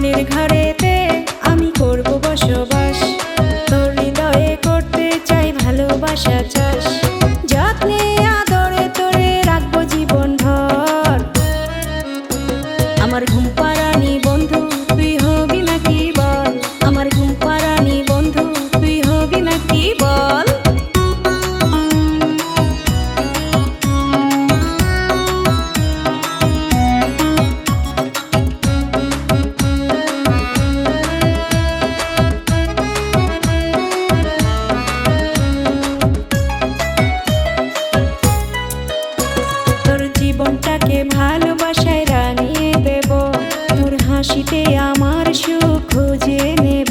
মনের ঘরেতে আমি করব বসবাস, তোর হৃদয়ে করতে চাই ভালোবাসা চাষ। যত্নে আদরে তোরে রাখবো জীবন ভর, আমার ঘুম পাড়ানি বন্ধু তুই হবি নাকি বল, আমার ঘুম পাড়ানি বন্ধু তুই হবি নাকি বল। জীবনটাকে ভালোবাসায় রাঙিয়ে দেব, তোর হাসিতে আমার সুখ খুঁজে নেব।